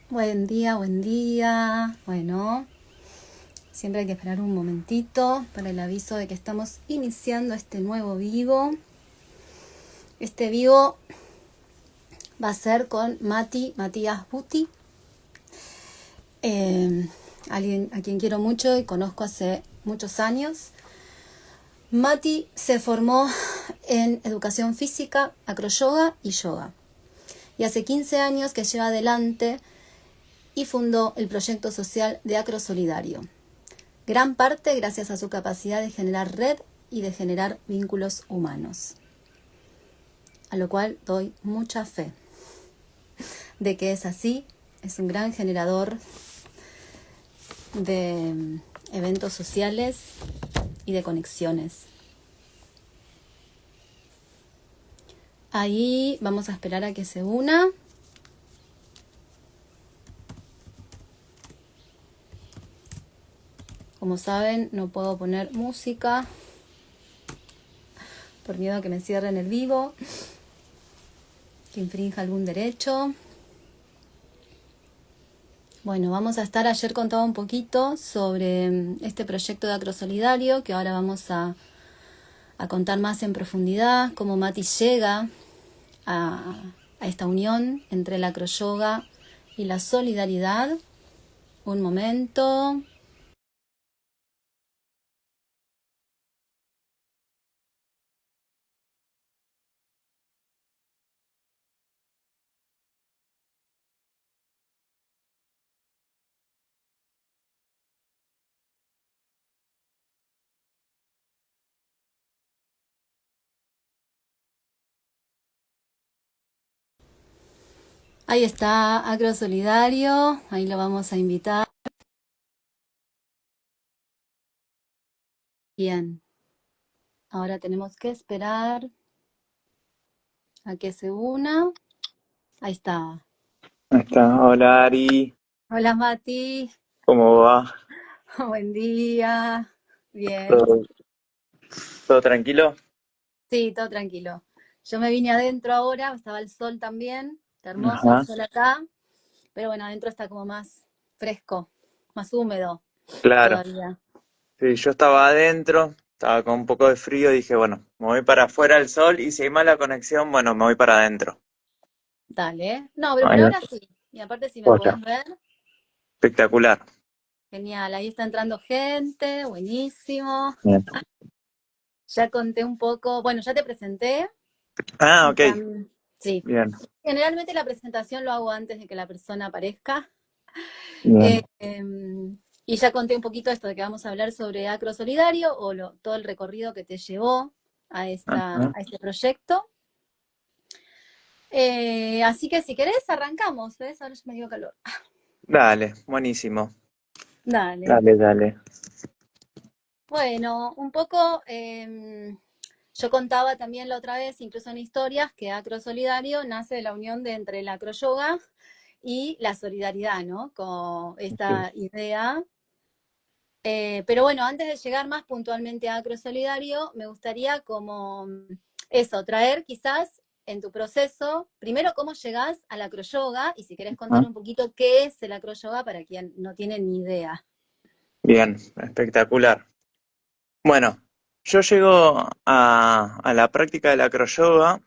Buen día, buen día. Bueno, siempre hay que esperar un momentito para el aviso de que estamos iniciando este nuevo vivo. Este vivo va a ser con Matías Buti, alguien a quien quiero mucho y conozco hace muchos años. Mati se formó en educación física, acroyoga y yoga. Y hace 15 años que lleva adelante y fundó el proyecto social de Acro Solidario. Gran parte gracias a su capacidad de generar red y de generar vínculos humanos. A lo cual doy mucha fe de que es así. Es un gran generador de eventos sociales y de conexiones. Ahí vamos a esperar a que se una. Como saben, no puedo poner música por miedo a que me cierren el vivo, que infrinja algún derecho. Bueno, vamos a estar, ayer contaba un poquito sobre este proyecto de Acro Solidario, que ahora vamos a contar más en profundidad, cómo Mati llega a esta unión entre la acroyoga y la solidaridad. Un momento. Ahí está Acro Solidario, ahí lo vamos a invitar. Bien, ahora tenemos que esperar a que se una. Ahí está. Ahí está, hola Ari, Hola Mati, ¿cómo va? buen día. Bien, ¿Todo, todo tranquilo? sí, todo tranquilo. Yo me vine adentro ahora, estaba el sol también, está hermoso el Ajá, sol acá, pero bueno, adentro está como más fresco, más húmedo claro. todavía. Sí, yo estaba adentro, estaba con un poco de frío, dije, bueno, me voy para afuera al sol y si hay mala conexión, bueno, me voy para adentro. Dale, ¿eh? No, pero por Ahí va. ahora sí. Y aparte si me Hola. podés ver, Espectacular. genial, ahí está entrando gente, buenísimo. Bien. Ya conté un poco, bueno, ya te presenté. Ah, Y ok, sí, bien, generalmente la presentación lo hago antes de que la persona aparezca. bien. Y ya conté un poquito esto de que vamos a hablar sobre Acro Solidario o todo el recorrido que te llevó a, Ajá. a este proyecto. Así que si querés, arrancamos, ¿ves? Ahora ya me dio calor. Dale, buenísimo. Dale. Dale, dale. Bueno, un poco, yo contaba también la otra vez, incluso en historias, que Acro Solidario nace de la unión de entre la acroyoga y la solidaridad, ¿no? Con Sí. esta idea. Pero bueno, antes de llegar más puntualmente a Acro Solidario, me gustaría como eso, traer quizás en tu proceso, primero cómo llegás a la acroyoga y si querés contar Ajá. un poquito qué es el acroyoga para quien no tiene ni idea. Bien, espectacular. Bueno, yo llego a la práctica de la acroyoga.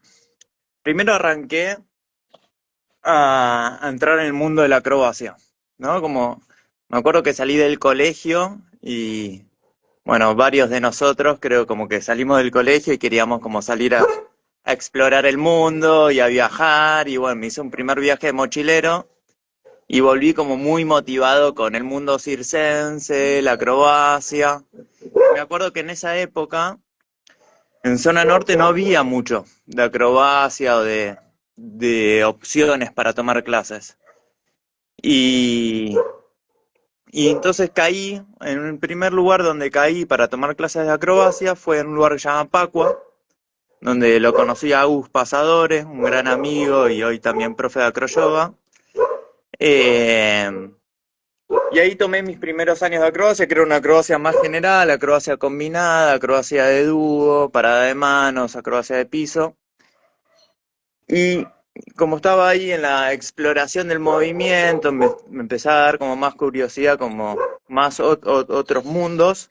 Primero arranqué a entrar en el mundo de la acrobacia, ¿no? Como me acuerdo que salí del colegio y, bueno, varios de nosotros creo como que salimos del colegio y queríamos como salir a explorar el mundo y a viajar y bueno, me hice un primer viaje de mochilero y volví como muy motivado con el mundo circense, la acrobacia. Me acuerdo que en esa época en zona norte no había mucho de acrobacia o de opciones para tomar clases. Y, y entonces caí, en el primer lugar donde caí para tomar clases de acrobacia fue en un lugar que se llama Pacua, donde lo conocí a Agus Pasadores, un gran amigo y hoy también profe de acroyoga. Eh, y ahí tomé mis primeros años de acrobacia, que era una acrobacia más general, acrobacia combinada, acrobacia de dúo, parada de manos, acrobacia de piso. Y como estaba ahí en la exploración del movimiento, me empezaba a dar como más curiosidad, como más otros mundos,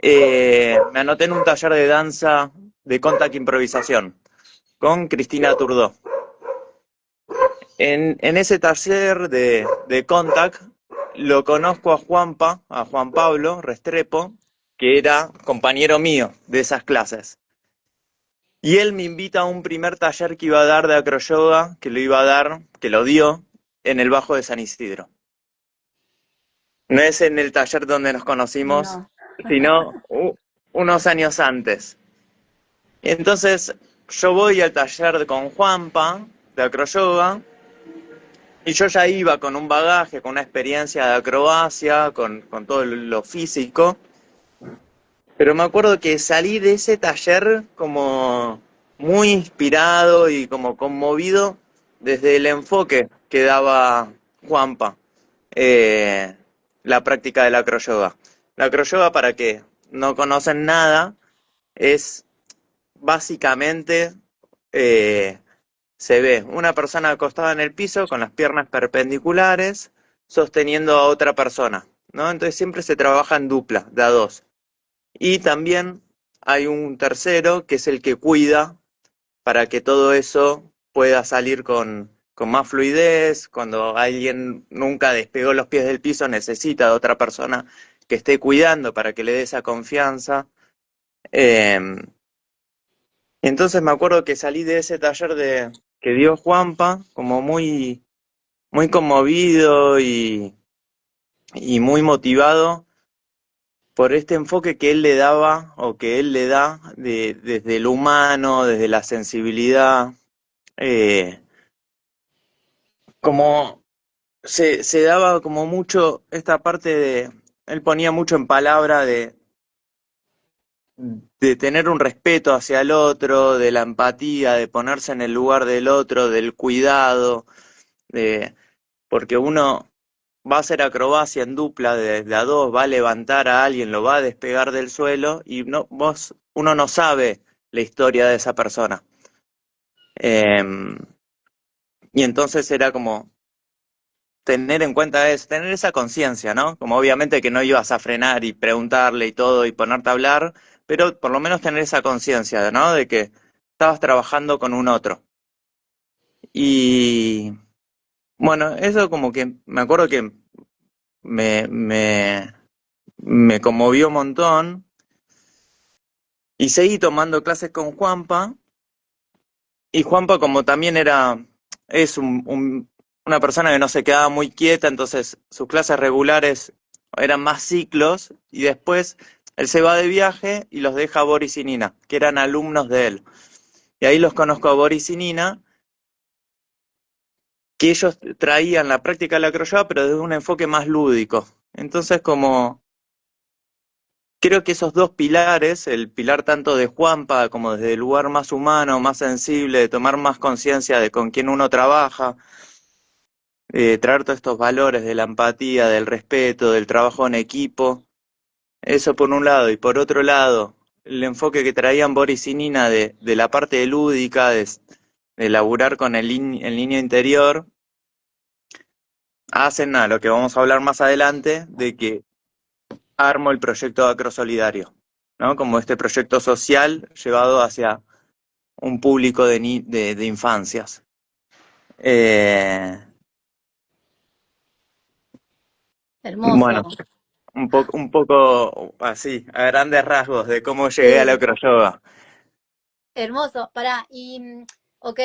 me anoté en un taller de danza de contact improvisación con Cristina Turdó. En ese taller de contact lo conozco a Juanpa, a Juan Pablo Restrepo, que era compañero mío de esas clases. Y él me invita a un primer taller que iba a dar de acroyoga, que lo iba a dar, que lo dio, en el Bajo de San Isidro. No es en el taller donde nos conocimos, No. sino unos años antes. Entonces yo voy al taller con Juanpa de acroyoga y yo ya iba con un bagaje, con una experiencia de acrobacia, con todo lo físico. Pero me acuerdo que salí de ese taller como muy inspirado y como conmovido desde el enfoque que daba Juanpa, eh, la práctica de la acroyoga. La acroyoga, para que no conocen nada, es básicamente, eh, se ve una persona acostada en el piso con las piernas perpendiculares, sosteniendo a otra persona, ¿no? Entonces siempre se trabaja en dupla, de a dos. Y también hay un tercero que es el que cuida para que todo eso pueda salir con más fluidez. Cuando alguien nunca despegó los pies del piso, necesita de otra persona que esté cuidando para que le dé esa confianza. Eh, entonces me acuerdo que salí de ese taller que dio Juanpa como muy, muy conmovido y muy motivado por este enfoque que él le daba o que él le da desde lo humano, desde la sensibilidad, eh, como se daba como mucho esta parte él ponía mucho en palabra de tener un respeto hacia el otro, de la empatía, de ponerse en el lugar del otro, del cuidado, de, porque uno va a hacer acrobacia en dupla de a dos, va a levantar a alguien, lo va a despegar del suelo y uno no sabe la historia de esa persona. Eh, y entonces era como tener en cuenta eso, tener esa conciencia, ¿no? Como obviamente que no ibas a frenar y preguntarle y todo y ponerte a hablar, pero por lo menos tener esa conciencia, ¿no? De que estabas trabajando con un otro. Y bueno, eso como que me acuerdo que me, me, me conmovió un montón. Y seguí tomando clases con Juanpa, y Juanpa como también es una persona que no se quedaba muy quieta, entonces sus clases regulares eran más ciclos, y después él se va de viaje y los deja a Boris y Nina, que eran alumnos de él. Y ahí los conozco a Boris y Nina, que ellos traían la práctica de la croyoga, pero desde un enfoque más lúdico. Entonces como creo que esos dos pilares, el pilar tanto de Juanpa como desde el lugar más humano, más sensible, de tomar más conciencia de con quién uno trabaja, traer todos estos valores de la empatía, del respeto, del trabajo en equipo, eso por un lado, y por otro lado, el enfoque que traían Boris y Nina de la parte lúdica, de laburar con el niño interior, hacen a lo que vamos a hablar más adelante, de que armo el proyecto de Acro Solidario, ¿no? Como este proyecto social llevado hacia un público de infancias. Eh, bueno, Hermoso, un poco así, a grandes rasgos de cómo llegué a la sí, acroyoga. hermoso. Pará, ok,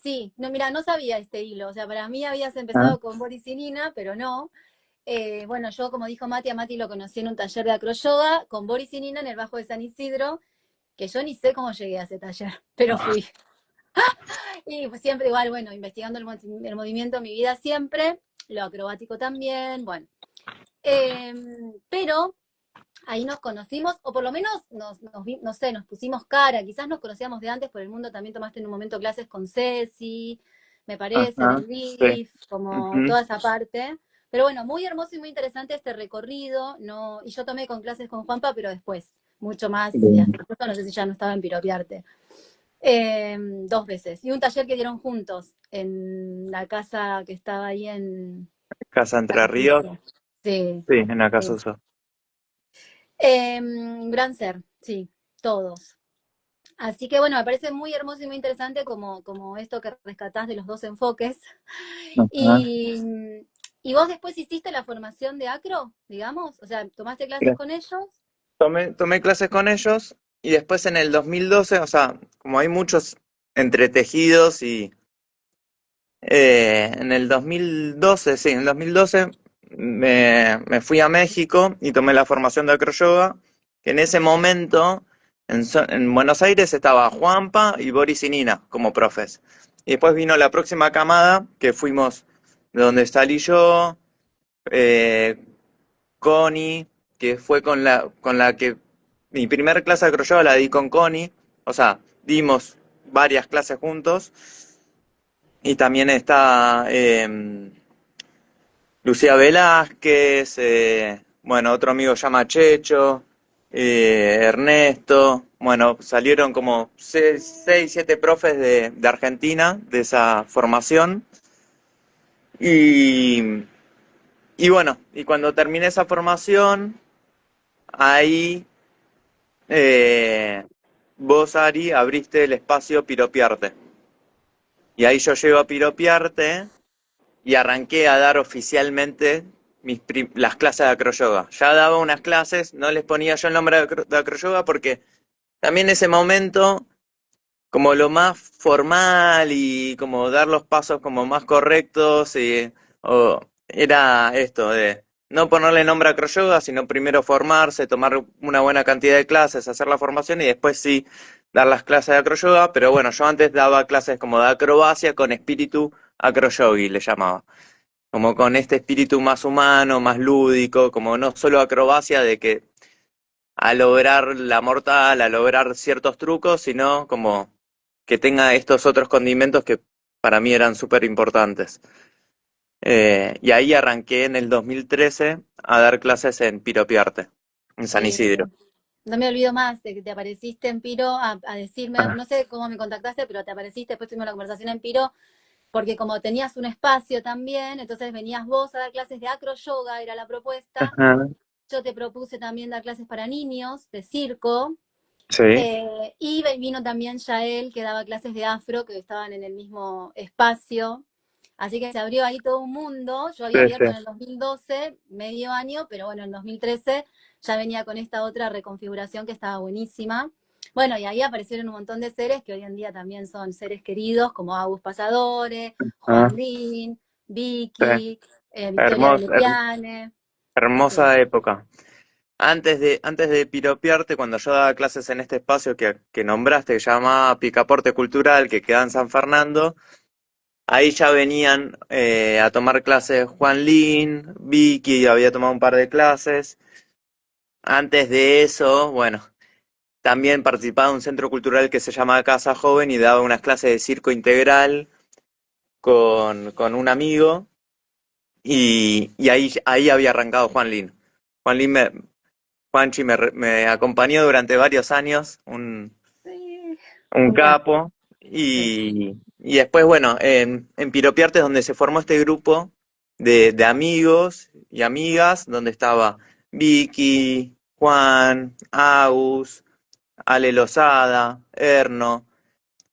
sí, no, mira, no sabía este hilo, o sea, para mí habías Ah, empezado con Boris y Nina, pero no. Bueno, yo, como dijo Mati, a Mati lo conocí en un taller de acroyoga con Boris y Nina en el Bajo de San Isidro, que yo ni sé cómo llegué a ese taller, pero fui. Y pues siempre igual, bueno, investigando el movimiento, mi vida siempre, lo acrobático también, bueno. Eh, pero ahí nos conocimos, o por lo menos no sé, nos pusimos cara, quizás nos conocíamos de antes por el mundo, también tomaste en un momento clases con Ceci, me parece, en ajá, el sí. BIF, como Ujú. toda esa parte. Pero bueno, muy hermoso y muy interesante este recorrido, ¿no? Y yo tomé con clases con Juanpa, pero después, mucho más, y hasta Bien. incluso no sé si ya no estaba en Piropiarte. 2 veces. Y un taller que dieron juntos en la casa que estaba ahí en Casa Entre Ríos, Acasuso. Sí, sí, en sí. Acasuso. Gran Ser, sí, todos. Así que bueno, me parece muy hermoso y muy interesante como esto que rescatás de los dos enfoques. Ajá. Y, y vos después hiciste la formación de acro, digamos, o sea, tomaste clases con ellos. Tomé clases con ellos y después en el 2012, o sea, como hay muchos entretejidos y en el 2012, sí, en el 2012 me fui a México y tomé la formación de acroyoga, que en ese momento en Buenos Aires estaba Juanpa y Boris y Nina como profes. Y después vino la próxima camada, que fuimos de donde salí yo, eh, Connie, que fue con la que mi primera clase de acroyoga la di con Connie, o sea, dimos varias clases juntos. Y también está Lucía Velázquez, bueno, otro amigo se llama Checho, Ernesto, bueno, salieron como 7 profes de Argentina de esa formación. Y, y bueno, y cuando terminé esa formación, ahí vos, Ari, abriste el espacio Piropiarte. Y ahí yo llego a Piropiarte y arranqué a dar oficialmente las clases de acroyoga. Ya daba unas clases, no les ponía yo el nombre de acroyoga porque también en ese momento, como lo más formal y como dar los pasos como más correctos, era esto de no ponerle nombre a acroyoga, sino primero formarse, tomar una buena cantidad de clases, hacer la formación y después sí dar las clases de acroyoga. Pero bueno, yo antes daba clases como de acrobacia con espíritu acroyogi, le llamaba como con este espíritu más humano, más lúdico, como no solo acrobacia de que a lograr la mortal, a lograr ciertos trucos, sino como que tenga estos otros condimentos que para mí eran súper importantes. Y ahí arranqué en el 2013 a dar clases en Piropiarte, en San Isidro. No me olvido más de que te apareciste en Piro a decirme, Ah, no sé cómo me contactaste, pero te apareciste, después tuvimos la conversación en Piro, porque como tenías un espacio también, entonces venías vos a dar clases de acro yoga, era la propuesta. ajá, Yo te propuse también dar clases para niños, de circo, sí, y vino también Yael, que daba clases de afro, que estaban en el mismo espacio. Así que se abrió ahí todo un mundo. Yo sí, había sí, abierto en el 2012, medio año, pero bueno, en 2013 ya venía con esta otra reconfiguración que estaba buenísima. Bueno, y ahí aparecieron un montón de seres que hoy en día también son seres queridos, como Agus Pasadore, ah, Juan Lin, sí. Vicky, Victoria Hermosa, Belepiane. Sí, hermosa época. Antes de piropearte, cuando yo daba clases en este espacio que nombraste, que se llamaba Picaporte Cultural, que queda en San Fernando, ahí ya venían a tomar clases Juan Lin, Vicky había tomado un par de clases. Antes de eso, bueno, también participaba en un centro cultural que se llama Casa Joven y daba unas clases de circo integral con un amigo y ahí había arrancado Juan Lin. Juan Lin Juanchi me acompañó durante varios años, sí, un un crack, capo, sí. y después, bueno, en Piropiarte es donde se formó este grupo de amigos y amigas, donde estaba Vicky, Juan, Agus, Ale Lozada, Erno,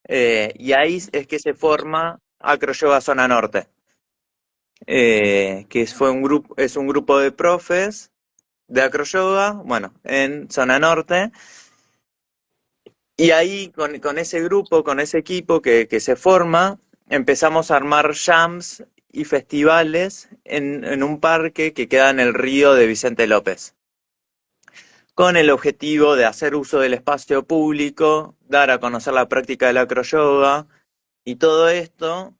y ahí es que se forma Acroyoga Zona Norte, fue es un grupo de profes de acroyoga, bueno, en Zona Norte. Y ahí con ese grupo, con ese equipo que se forma, empezamos a armar jams y festivales en un parque que queda en el río de Vicente López, con el objetivo de hacer uso del espacio público, dar a conocer la práctica del acroyoga, y todo esto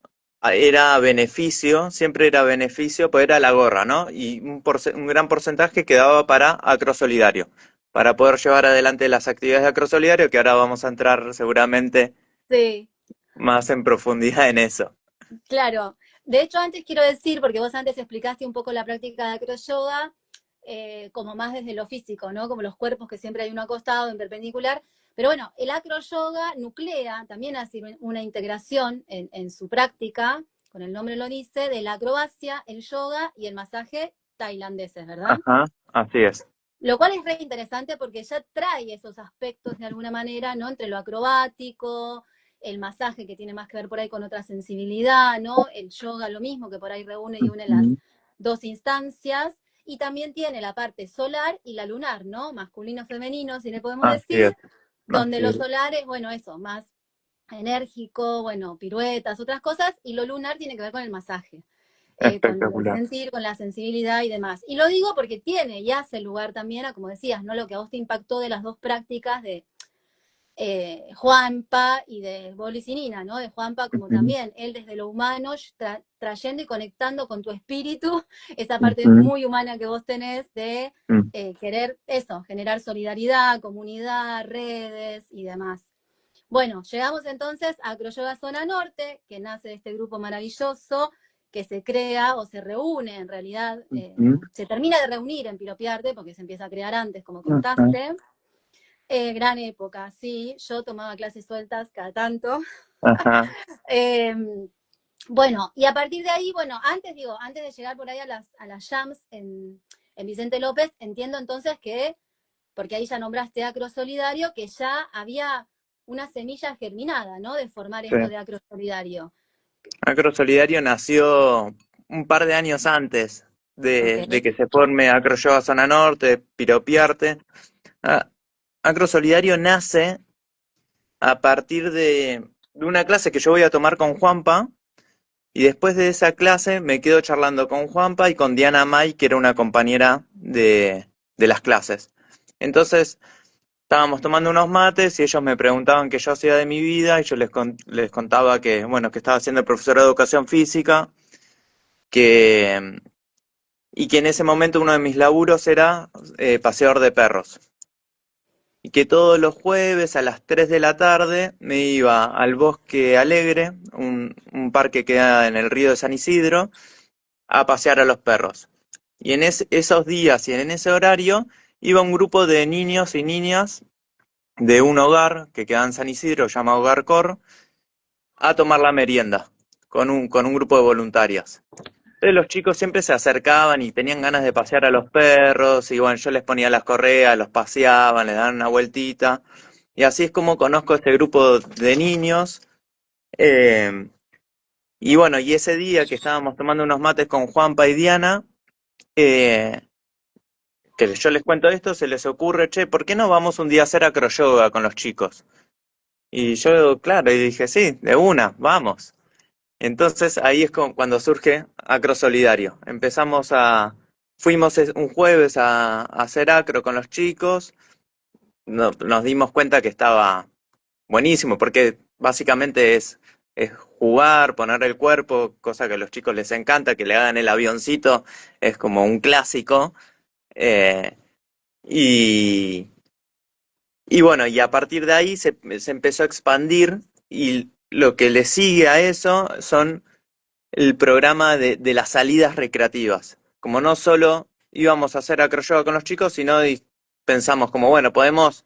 era beneficio, siempre era beneficio, pues era la gorra, ¿no? Y un gran porcentaje quedaba para Acrosolidario, para poder llevar adelante las actividades de Acrosolidario, que ahora vamos a entrar seguramente Sí, más en profundidad en eso. claro. De hecho, antes quiero decir, porque vos antes explicaste un poco la práctica de acroyoga, como más desde lo físico, ¿no? Como los cuerpos que siempre hay uno acostado en perpendicular, Pero bueno, el acroyoga nuclea, también hace una integración en su práctica, con el nombre lo dice, de la acrobacia, el yoga y el masaje tailandeses, ¿verdad? Ajá, así es. Lo cual es re interesante porque ya trae esos aspectos de alguna manera, ¿no? Entre lo acrobático, el masaje que tiene más que ver por ahí con otra sensibilidad, ¿no? El yoga lo mismo, que por ahí reúne y une las Ujú. dos instancias. Y también tiene la parte solar y la lunar, ¿no? Masculino, femenino, si le podemos Así decir, es, donde así lo es. solar es, bueno, eso, más enérgico, bueno, piruetas, otras cosas, y lo lunar tiene que ver con el masaje, con el Espectacular. sentir, con la sensibilidad y demás. Y lo digo porque tiene y hace lugar también a, como decías, ¿no? Lo que a vos te impactó de las dos prácticas de Juanpa y de Bolis y Nina, ¿no? De Juanpa como Ujú, también, él desde lo humano, trayendo y conectando con tu espíritu, esa parte ujú, muy humana que vos tenés de mm. querer eso, generar solidaridad, comunidad, redes y demás. Bueno, llegamos entonces a Acroyoga Zona Norte, que nace de este grupo maravilloso, que se crea o se reúne en realidad, Ujú, se termina de reunir en Piropiarte, porque se empieza a crear antes, como ajá, contaste. Gran época, sí, yo tomaba clases sueltas cada tanto. ajá, Eh, bueno, y a partir de ahí, bueno, antes digo, antes de llegar por ahí a las jams en Vicente López, entiendo entonces que, porque ahí ya nombraste Acro Solidario, que ya había una semilla germinada, ¿no? De formar sí. esto de Acro Solidario. Acro Solidario nació un par de años antes Ok, de que se forme Acroyoga Zona Norte, Piropiarte. Ah, Acro Solidario nace a partir de una clase que yo voy a tomar con Juanpa, y después de esa clase me quedo charlando con Juanpa y con Diana May, que era una compañera de las clases. Entonces, estábamos tomando unos mates y ellos me preguntaban qué yo hacía de mi vida y yo les contaba que, bueno, que estaba siendo profesor de educación física, que, y que en ese momento uno de mis laburos era paseador de perros. Y que todos los jueves a las 3 de la tarde me iba al Bosque Alegre, un parque que queda en el río de San Isidro, a pasear a los perros. Y en esos días y en ese horario iba un grupo de niños y niñas de un hogar que queda en San Isidro, llamado Hogar Cor, a tomar la merienda con un grupo de voluntarias. Entonces los chicos siempre se acercaban y tenían ganas de pasear a los perros, y bueno, yo les ponía las correas, los paseaban, les daban una vueltita. Y así es como conozco este grupo de niños. Eh, y bueno, y ese día que estábamos tomando unos mates con Juanpa y Diana, eh, que yo les cuento esto, se les ocurre, che, ¿por qué no vamos un día a hacer acroyoga con los chicos? Y yo, claro, y dije, sí, de una, vamos. Entonces ahí es cuando surge Acro Solidario. Fuimos un jueves a hacer acro con los chicos, nos dimos cuenta que estaba buenísimo, porque básicamente es jugar, poner el cuerpo, cosa que a los chicos les encanta, que le hagan el avioncito, es como un clásico. eh, y, y bueno, y a partir de ahí se empezó a expandir, y lo que le sigue a eso son el programa de las salidas recreativas. Como no solo íbamos a hacer acroyoga con los chicos, sino pensamos como, bueno, podemos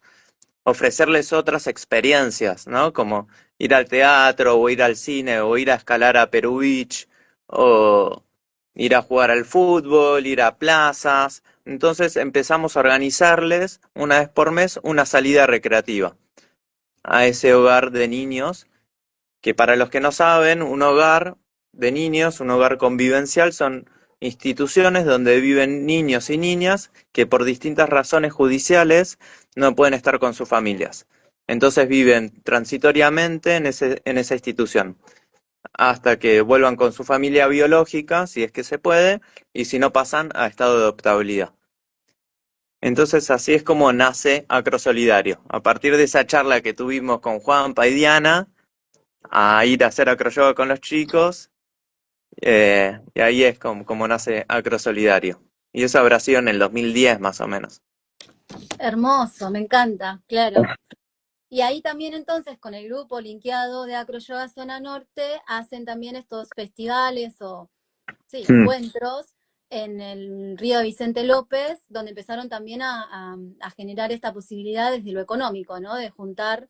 ofrecerles otras experiencias, ¿no? Como ir al teatro, o ir al cine, o ir a escalar a Perú Beach, o ir a jugar al fútbol, ir a plazas. Entonces empezamos a organizarles una vez por mes una salida recreativa a ese hogar de niños, que para los que no saben, un hogar de niños, un hogar convivencial, son instituciones donde viven niños y niñas que por distintas razones judiciales no pueden estar con sus familias. Entonces viven transitoriamente en esa institución, hasta que vuelvan con su familia biológica, si es que se puede, y si no pasan a estado de adoptabilidad. Entonces así es como nace Acrosolidario. A partir de esa charla que tuvimos con Juanpa y Diana, a ir a hacer acroyoga con los chicos, y ahí es como nace Acrosolidario. Y eso habrá sido en el 2010 más o menos. hermoso, me encanta, claro. Y ahí también entonces con el grupo linkeado de Acroyoga Zona Norte hacen también estos festivales o, sí, Mm, encuentros en el río de Vicente López, donde empezaron también a generar esta posibilidad desde lo económico, ¿no? De juntar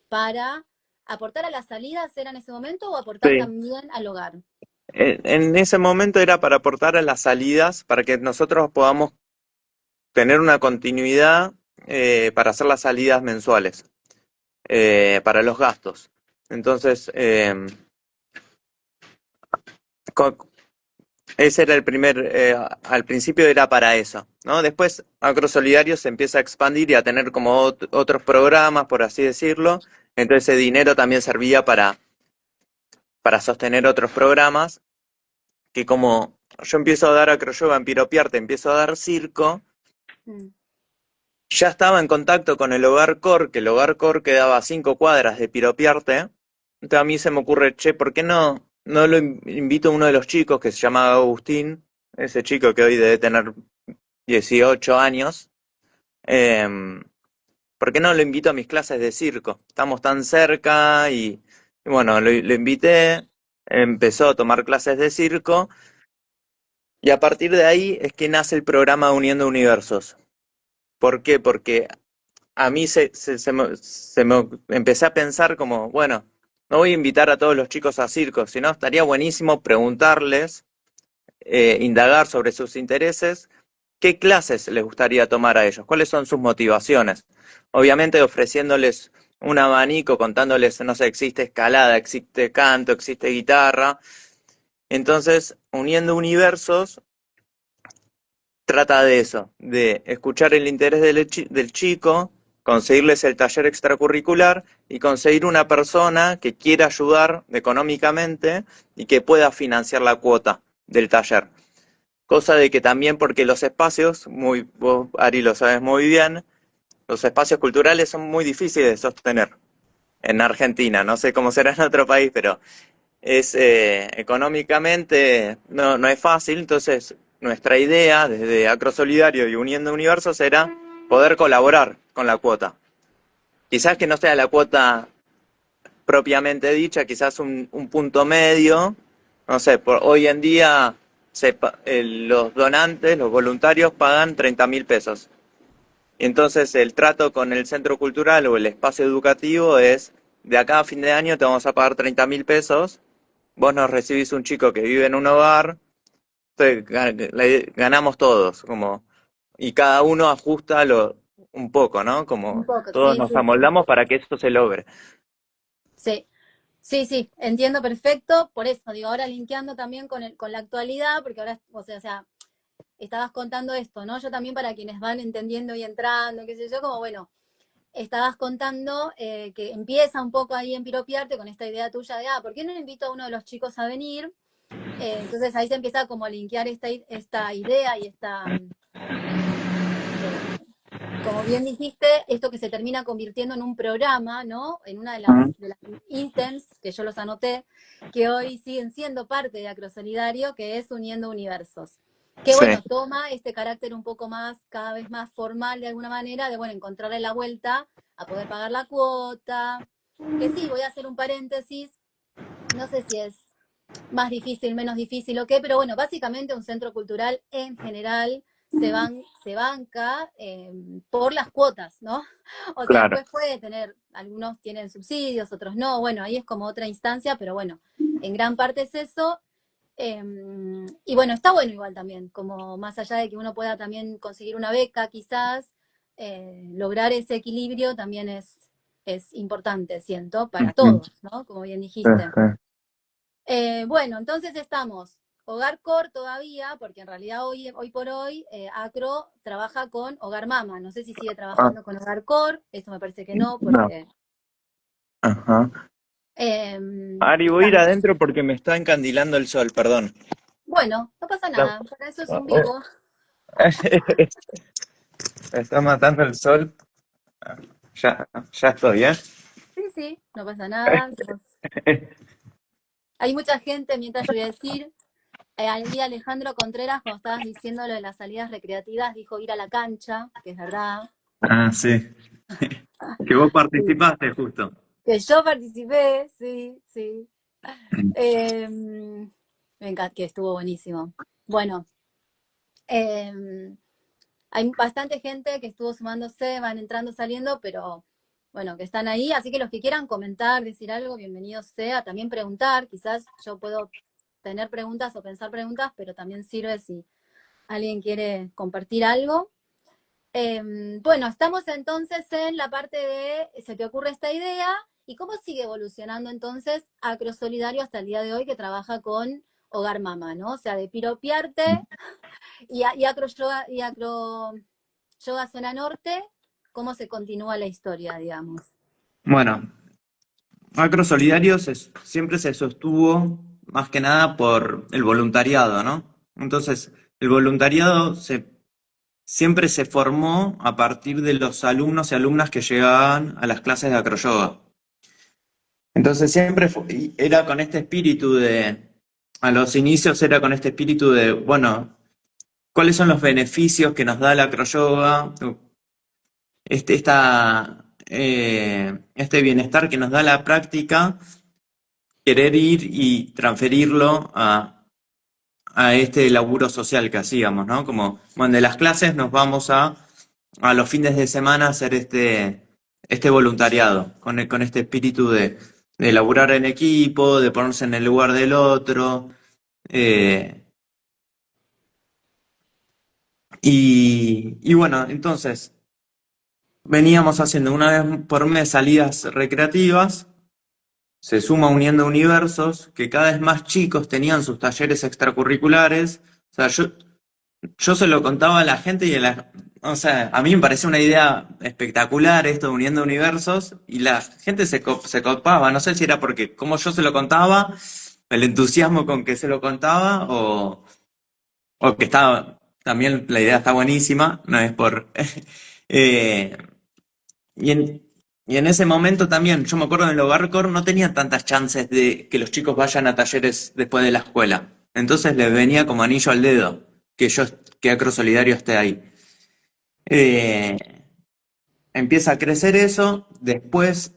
para aportar a las salidas, ¿era en ese momento, o aportar Sí. también al hogar? En ese momento era para aportar a las salidas, para que nosotros podamos tener una continuidad para hacer las salidas mensuales, para los gastos. Entonces, co- ese era el primer, al principio era para eso, ¿no? Después Agrosolidario se empieza a expandir y a tener como otros programas, por así decirlo. Entonces ese dinero también servía para sostener otros programas, que como yo empiezo a dar acroyoga en Piropiarte, empiezo a dar circo, Mm. ya estaba en contacto con el Hogar Cor, que el Hogar Cor quedaba a 5 cuadras de Piropiarte. Entonces a mí se me ocurre, che, ¿por qué no lo invito a uno de los chicos que se llama Agustín? Ese chico que hoy debe tener 18 años. em, ¿Por qué no lo invito a mis clases de circo? Estamos tan cerca y bueno, lo invité, empezó a tomar clases de circo y a partir de ahí es que nace el programa Uniendo Universos. ¿Por qué? Porque a mí se me empecé a pensar como, bueno, no voy a invitar a todos los chicos a circo, sino estaría buenísimo preguntarles, indagar sobre sus intereses, qué clases les gustaría tomar a ellos, cuáles son sus motivaciones. Obviamente ofreciéndoles un abanico, contándoles, no sé, existe escalada, existe canto, existe guitarra. Entonces, uniendo universos, trata de eso, de escuchar el interés del chico, conseguirles el taller extracurricular y conseguir una persona que quiera ayudar económicamente y que pueda financiar la cuota del taller. Cosa de que también, porque los espacios, vos Ari lo sabes muy bien, los espacios culturales son muy difíciles de sostener en Argentina. No sé cómo será en otro país, pero es económicamente no es fácil. Entonces nuestra idea desde Acrosolidario y Uniendo Universos era poder colaborar con la cuota. Quizás que no sea la cuota propiamente dicha, quizás un punto medio. No sé, hoy en día los donantes, los voluntarios pagan 30.000 pesos. Y entonces el trato con el centro cultural o el espacio educativo es, de acá a fin de año te vamos a pagar 30.000 pesos, vos nos recibís un chico que vive en un hogar, entonces ganamos todos, como, y cada uno ajusta un poco, ¿no? Un Como poco, todos sí, nos sí, sí. amoldamos para que esto se logre. Sí, sí, sí, entiendo perfecto. Por eso, digo, ahora linkeando también con la actualidad, porque ahora, o sea, estabas contando esto, ¿no? Yo también para quienes van entendiendo y entrando, qué sé yo, como bueno, estabas contando que empieza un poco ahí en Piropiarte con esta idea tuya de, ¿por qué no le invito a uno de los chicos a venir? Entonces ahí se empieza como a linkear esta idea y eh, como bien dijiste, esto que se termina convirtiendo en un programa, ¿no? En una de las ítems que yo los anoté, que hoy siguen siendo parte de Acrosolidario, que es Uniendo Universos. Que Sí, bueno, toma este carácter un poco más, cada vez más formal de alguna manera, de bueno, encontrarle la vuelta a poder pagar la cuota. Que sí, voy a hacer un paréntesis, no sé si es más difícil, menos difícil o qué, pero bueno, básicamente un centro cultural en general se banca por las cuotas, ¿no? O sea, claro. después puede tener, algunos tienen subsidios, otros no, bueno, ahí es como otra instancia, pero bueno, en gran parte es eso. Eh, y bueno, está bueno igual también, como más allá de que uno pueda también conseguir una beca, quizás, lograr ese equilibrio también es importante, siento, para Ujú. todos, ¿no? Como bien Sí, dijiste. sí. Bueno, entonces estamos Hogar Core todavía, porque en realidad hoy por hoy Acro trabaja con Hogar Mama. No sé si sigue Ah, trabajando con Hogar Core, eso me parece que no, no. porque... Ajá. eh, Ari, voy a ir ta. adentro porque me está encandilando el sol, perdón. Bueno, no pasa No. nada, para eso es un vivo. Me está matando el sol. Ya estoy, ¿eh? Sí, sí, no pasa nada. Hay mucha gente, mientras yo voy a decir, ahí Alejandro Contreras, cuando estabas diciendo lo de las salidas recreativas, dijo ir a la cancha, que es verdad. Ah, sí. Que vos Sí. participaste justo. Que yo participé, sí, sí. Me encanta, que estuvo buenísimo. Bueno, Eh, Hay bastante gente que estuvo sumándose, van entrando, saliendo, pero bueno, que están ahí. Así que los que quieran comentar, decir algo, bienvenido sea. También preguntar, quizás yo puedo tener preguntas o pensar preguntas, pero también sirve si alguien quiere compartir algo. Bueno, estamos entonces en la parte de, se te ocurre esta idea, y cómo sigue evolucionando entonces Acrosolidario hasta el día de hoy, que trabaja con Hogar Mama, ¿no? O sea, de piropiarte y acro yoga, yoga zona norte, ¿cómo se continúa la historia, digamos? Bueno, Macro Solidario siempre se sostuvo más que nada por el voluntariado, ¿no? Entonces, el voluntariado siempre se formó a partir de los alumnos y alumnas que llegaban a las clases de acroyoga. Entonces era con este espíritu a los inicios era con este espíritu de, bueno, ¿cuáles son los beneficios que nos da la acroyoga? Este bienestar que nos da la práctica, querer ir y transferirlo a este laburo social que hacíamos, ¿no? Como, bueno, de las clases nos vamos a los fines de semana a hacer este voluntariado, con este espíritu de laburar en equipo, de ponerse en el lugar del otro. eh, y bueno, entonces veníamos haciendo una vez por mes salidas recreativas. Se suma Uniendo Universos, que cada vez más chicos tenían sus talleres extracurriculares. O sea, yo se lo contaba a la gente o sea, a mí me parecía una idea espectacular esto de Uniendo Universos y la gente se copaba. No sé si era porque como yo se lo contaba, el entusiasmo con que se lo contaba o que también la idea está buenísima, no es por... eh, y en ese momento también, yo me acuerdo en el Hogarcor no tenían tantas chances de que los chicos vayan a talleres después de la escuela. Entonces les venía como anillo al dedo que Acrosolidario esté ahí. Eh, Empieza a crecer eso, después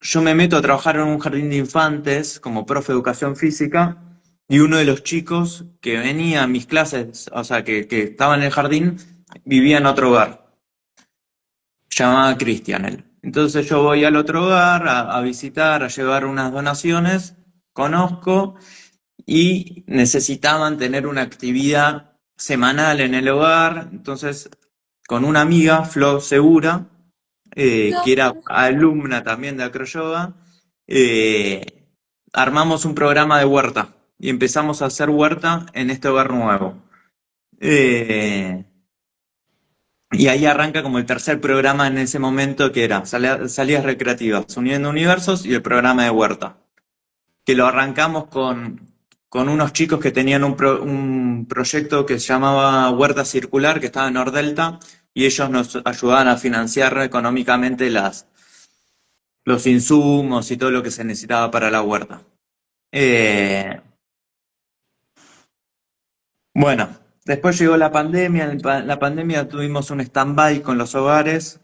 yo me meto a trabajar en un jardín de infantes como profe de educación física y uno de los chicos que venía a mis clases, o sea, que estaba en el jardín, vivía en otro hogar, llamaba Cristian él. Entonces yo voy al otro hogar a visitar, a llevar unas donaciones, conozco y necesitaban tener una actividad semanal en el hogar, entonces con una amiga, Flo Segura, que era alumna también de acroyoga, armamos un programa de huerta y empezamos a hacer huerta en este hogar nuevo. Eh, y ahí arranca como el tercer programa en ese momento que era salidas recreativas, Uniendo Universos y el programa de huerta, que lo arrancamos con unos chicos que tenían un proyecto que se llamaba Huerta Circular, que estaba en Nordelta, y ellos nos ayudaban a financiar económicamente los insumos y todo lo que se necesitaba para la huerta. Bueno, después llegó la pandemia, en la pandemia tuvimos un stand-by con los hogares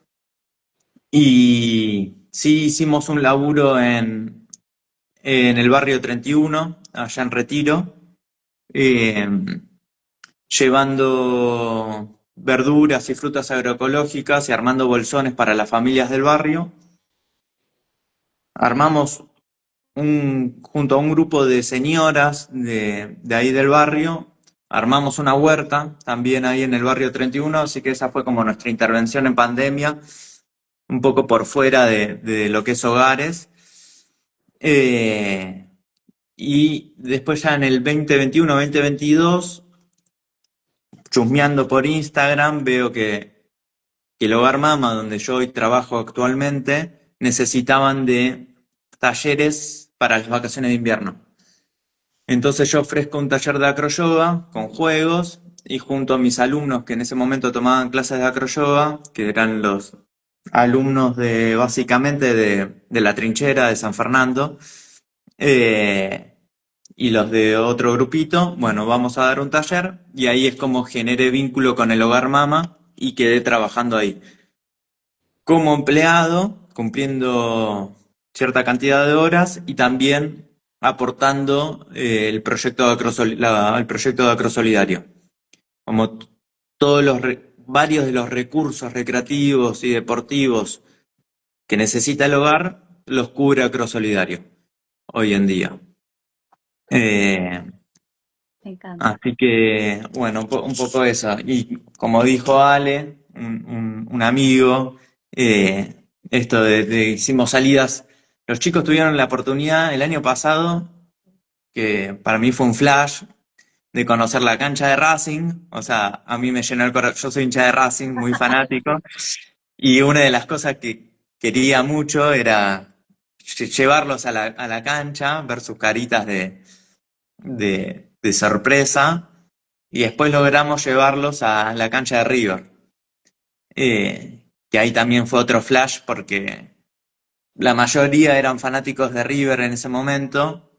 y sí hicimos un laburo en el barrio 31, allá en Retiro, eh, llevando verduras y frutas agroecológicas y armando bolsones para las familias del barrio. Armamos junto a un grupo de señoras de ahí del barrio, armamos una huerta también ahí en el barrio 31, así que esa fue como nuestra intervención en pandemia, un poco por fuera de lo que es hogares. Y después ya en el 2021-2022, chusmeando por Instagram, veo que el Hogar Mama, donde yo hoy trabajo actualmente, necesitaban de talleres para las vacaciones de invierno. Entonces yo ofrezco un taller de acroyoga con juegos y junto a mis alumnos que en ese momento tomaban clases de acroyoga, que eran los alumnos básicamente de la trinchera de San Fernando, y los de otro grupito, bueno, vamos a dar un taller y ahí es como generé vínculo con el Hogar Mama y quedé trabajando ahí como empleado, cumpliendo cierta cantidad de horas y también aportando el proyecto de Acrosolidario. Como varios de los recursos recreativos y deportivos que necesita el hogar los cubre Acrosolidario hoy en día. Me encanta. Así que, bueno, un poco eso. Y como dijo Ale, un amigo, esto hicimos salidas. Los chicos tuvieron la oportunidad el año pasado, que para mí fue un flash, de conocer la cancha de Racing. O sea, a mí me llenó el corazón. Yo soy hincha de Racing, muy fanático. Y una de las cosas que quería mucho era llevarlos a la cancha, ver sus caritas de sorpresa, y después logramos llevarlos a la cancha de River. Que ahí también fue otro flash porque la mayoría eran fanáticos de River en ese momento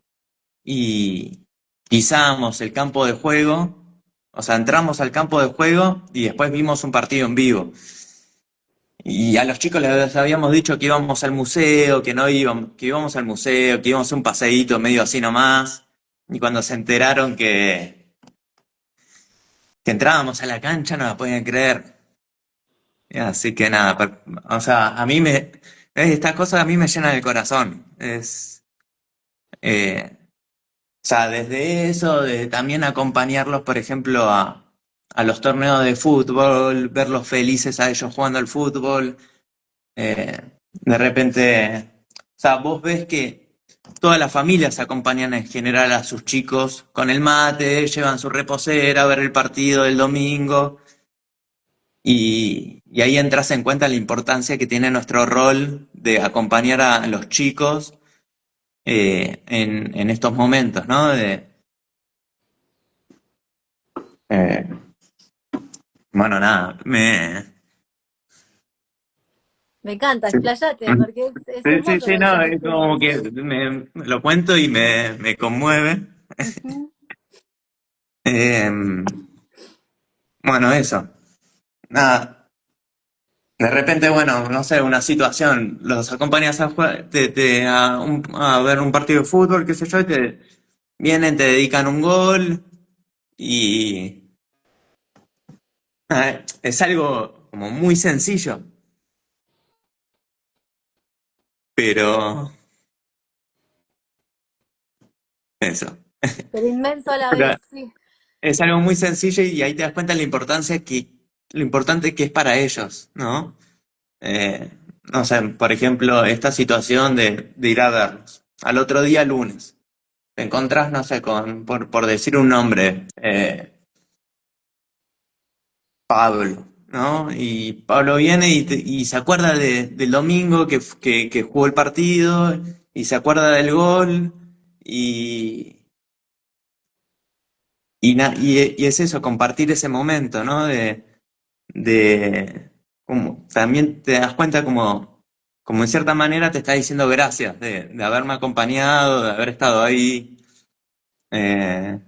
y pisamos el campo de juego, o sea, entramos al campo de juego y después vimos un partido en vivo. Y a los chicos les habíamos dicho que íbamos al museo, que no íbamos, que íbamos al museo, que íbamos a un paseíto medio así nomás. Y cuando se enteraron que entrábamos a la cancha, no la podían creer. Así que nada, o sea, estas cosas a mí me llenan el corazón. O sea, desde eso, de también acompañarlos, por ejemplo, a los torneos de fútbol, verlos felices a ellos jugando al fútbol. De repente, o sea, vos ves que todas las familias acompañan en general a sus chicos con el mate, llevan su reposera a ver el partido del domingo. Y ahí entras en cuenta la importancia que tiene nuestro rol de acompañar a los chicos en estos momentos, ¿no? Eh, bueno, nada, Me encanta, Sí, explayate, porque es sí, hermoso sí, lo que no, estás es como diciendo. que me lo cuento y me conmueve. Ujú. Eh, bueno, eso. Nada, de repente, bueno, no sé, una situación, los acompañas a ver un partido de fútbol, qué sé yo, y vienen, te dedican un gol y es algo como muy sencillo, pero eso. Pero inmenso a la Pero vez, sí. es algo muy sencillo y ahí te das cuenta de lo importante que es para ellos, ¿no? Eh, no sé, por ejemplo, esta situación de ir a verlos. Al otro día, lunes, te encontrás, no sé, por decir un nombre, Pablo, ¿no? Y Pablo viene y se acuerda del domingo que jugó el partido y se acuerda del gol y, y es eso, compartir ese momento, ¿no? De como, también te das cuenta como en cierta manera te está diciendo gracias de haberme acompañado, de haber estado ahí. eh,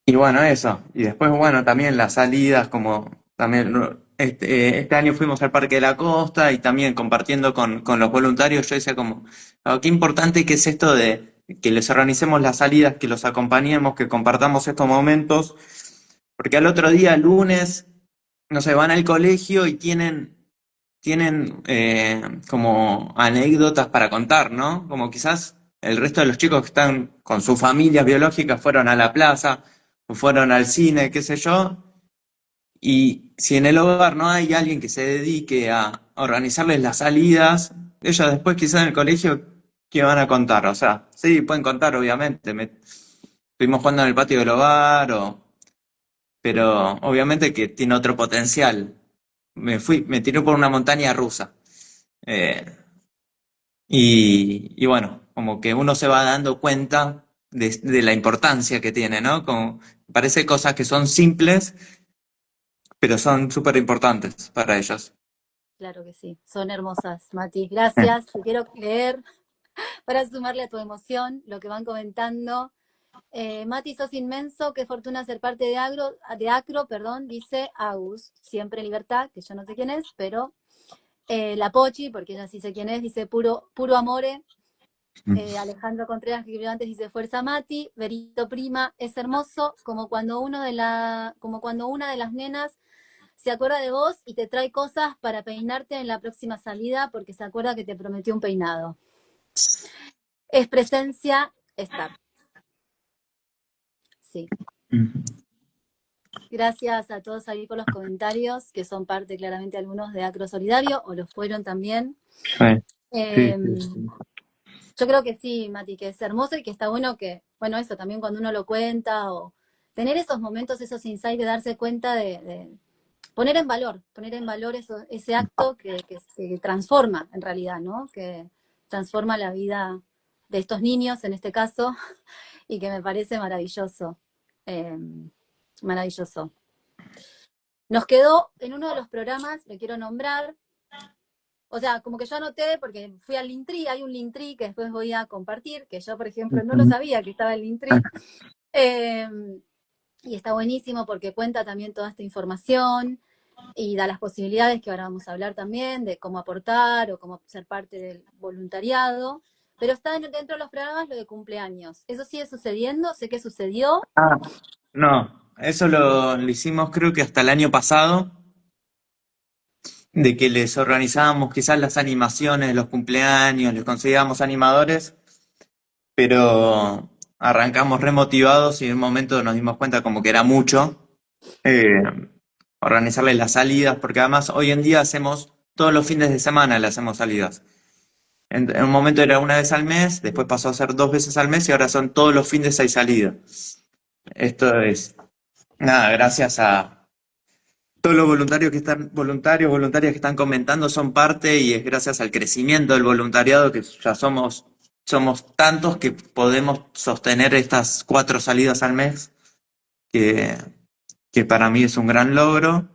y bueno, eso. Y después, bueno, también las salidas, como también este año fuimos al Parque de la Costa y también compartiendo con los voluntarios, yo decía como, "Ah, qué importante que es esto de que les organicemos las salidas, que los acompañemos, que compartamos estos momentos, porque al otro día, lunes, no sé, van al colegio y tienen como anécdotas para contar, ¿no? Como quizás el resto de los chicos que están con sus familias biológicas fueron a la plaza o fueron al cine, qué sé yo, y si en el hogar no hay alguien que se dedique a organizarles las salidas, ellos después quizás en el colegio, ¿qué van a contar? O sea, sí, pueden contar, obviamente, estuvimos jugando en el patio del hogar pero obviamente que tiene otro potencial. Me tiré por una montaña rusa. Eh, y bueno, como que uno se va dando cuenta de la importancia que tiene, ¿no? Como parece cosas que son simples, pero son súper importantes para ellos. Claro que sí, son hermosas, Mati. Gracias. Te quiero leer para sumarle a tu emoción lo que van comentando. Mati, sos inmenso, qué fortuna ser parte de Acro, perdón, dice Agus, siempre en libertad, que yo no sé quién es, pero la Pochi, porque ella sí sé quién es, dice puro amore. Alejandro Contreras, que escribió antes, dice, fuerza Mati, Berito Prima, es hermoso, como cuando una de las nenas se acuerda de vos y te trae cosas para peinarte en la próxima salida porque se acuerda que te prometió un peinado. Es presencia, estar. Sí. Gracias a todos ahí por los comentarios, que son parte claramente algunos de Acro Solidario, o lo fueron también. Sí. Yo creo que sí, Mati, que es hermoso y que está bueno que, bueno, eso también cuando uno lo cuenta, o tener esos momentos, esos insights de darse cuenta de poner en valor ese acto que se transforma en realidad, ¿no? Que transforma la vida de estos niños, en este caso, y que me parece maravilloso. Maravilloso. Nos quedó en uno de los programas, le quiero nombrar, o sea, como que yo anoté, porque fui al Linktree, hay un Linktree que después voy a compartir, que yo, por ejemplo, no lo sabía que estaba el Linktree, y está buenísimo porque cuenta también toda esta información, y da las posibilidades que ahora vamos a hablar también, de cómo aportar o cómo ser parte del voluntariado, pero está dentro de los programas lo de cumpleaños. ¿Eso sigue sucediendo? Sé que sucedió. No, eso lo hicimos creo que hasta el año pasado, de que les organizábamos quizás las animaciones de los cumpleaños, les conseguíamos animadores, pero arrancamos remotivados y en un momento nos dimos cuenta como que era mucho eh, organizarles las salidas, porque además hoy en día hacemos, todos los fines de semana le hacemos salidas. En un momento era una vez al mes, después pasó a ser 2 veces al mes y ahora son todos los fines hay salidas. Esto es, nada, gracias a todos los voluntarias que están comentando son parte y es gracias al crecimiento del voluntariado que ya somos tantos que podemos sostener estas 4 salidas al mes, que, que para mí es un gran logro.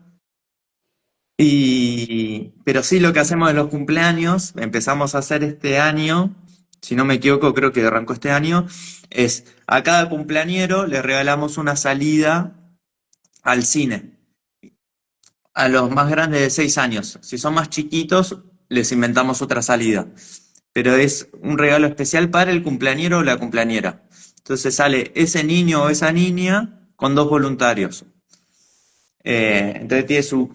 Pero sí, lo que hacemos en los cumpleaños, empezamos a hacer este año, si no me equivoco, creo que arrancó este año, es a cada cumpleañero le regalamos una salida al cine. A los más grandes de 6 años. Si son más chiquitos, les inventamos otra salida. Pero es un regalo especial para el cumpleañero o la cumpleañera. Entonces sale ese niño o esa niña con 2 voluntarios. Entonces tiene su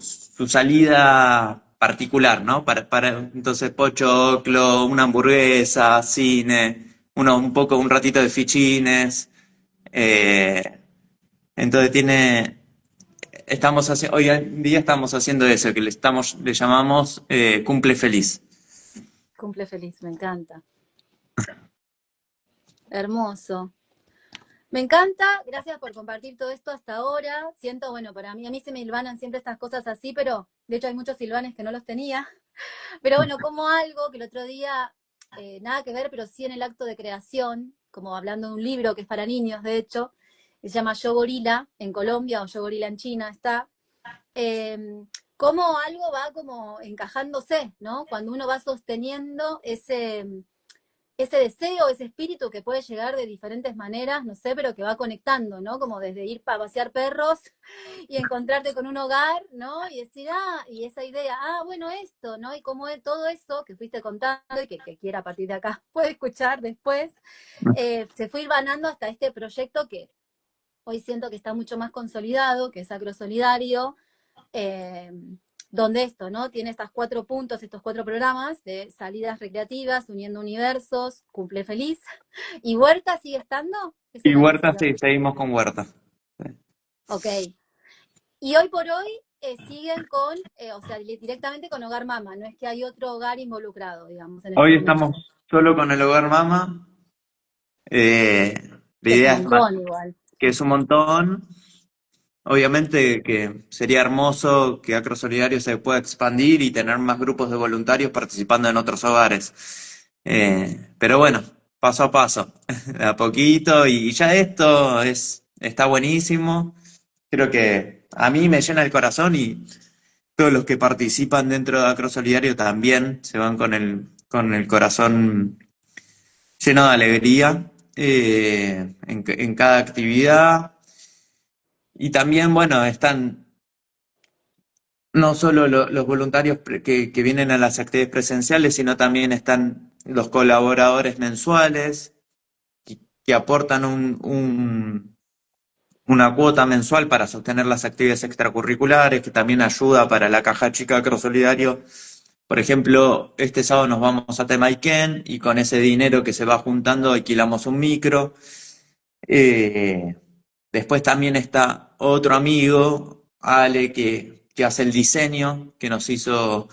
salida particular, ¿no? Entonces pochoclo, una hamburguesa, cine, un ratito de fichines. Entonces hoy en día estamos haciendo eso, que le llamamos cumple feliz. Cumple feliz, me encanta. Hermoso. Me encanta, gracias por compartir todo esto hasta ahora. Siento, bueno, a mí se me hilvanan siempre estas cosas así, pero de hecho hay muchos hilvanes que no los tenía. Pero bueno, como algo que el otro día, nada que ver, pero sí en el acto de creación, como hablando de un libro que es para niños, de hecho, que se llama Yo Gorila en Colombia o Yo Gorila en China, está. Cómo algo va como encajándose, ¿no? Cuando uno va sosteniendo ese deseo, ese espíritu que puede llegar de diferentes maneras, no sé, pero que va conectando, ¿no? Como desde ir para pasear perros y encontrarte con un hogar, ¿no? Y decir, y esa idea, bueno, esto, ¿no? Y cómo es todo eso que fuiste contando y que quiera a partir de acá puede escuchar después, se fue hilvanando hasta este proyecto que hoy siento que está mucho más consolidado, que es Acro Solidario, donde esto, ¿no? Tiene estos 4 puntos, estos 4 programas de salidas recreativas, uniendo universos, cumple feliz. ¿Y Huerta sigue estando? Y Huerta, sí, seguimos con Huerta. Sí. Ok. Y hoy por hoy siguen con, o sea, directamente con Hogar Mama, no es que hay otro hogar involucrado, digamos, en este Hoy momento. estamos solo con el Hogar Mama. La Que es un idea es más montón igual. que es un montón. Obviamente que sería hermoso que Acro Solidario se pueda expandir y tener más grupos de voluntarios participando en otros hogares. Pero bueno, paso a paso, de a poquito, y ya esto está buenísimo. Creo que a mí me llena el corazón y todos los que participan dentro de Acro Solidario también se van con el corazón lleno de alegría en cada actividad. Y también, bueno, están no solo los voluntarios que vienen a las actividades presenciales, sino también están los colaboradores mensuales que aportan una cuota mensual para sostener las actividades extracurriculares, que también ayuda para la caja chica de Acrosolidario. Por ejemplo, este sábado nos vamos a Temaiken y con ese dinero que se va juntando alquilamos un micro. Eh, Después también está otro amigo, Ale, que hace el diseño, que nos hizo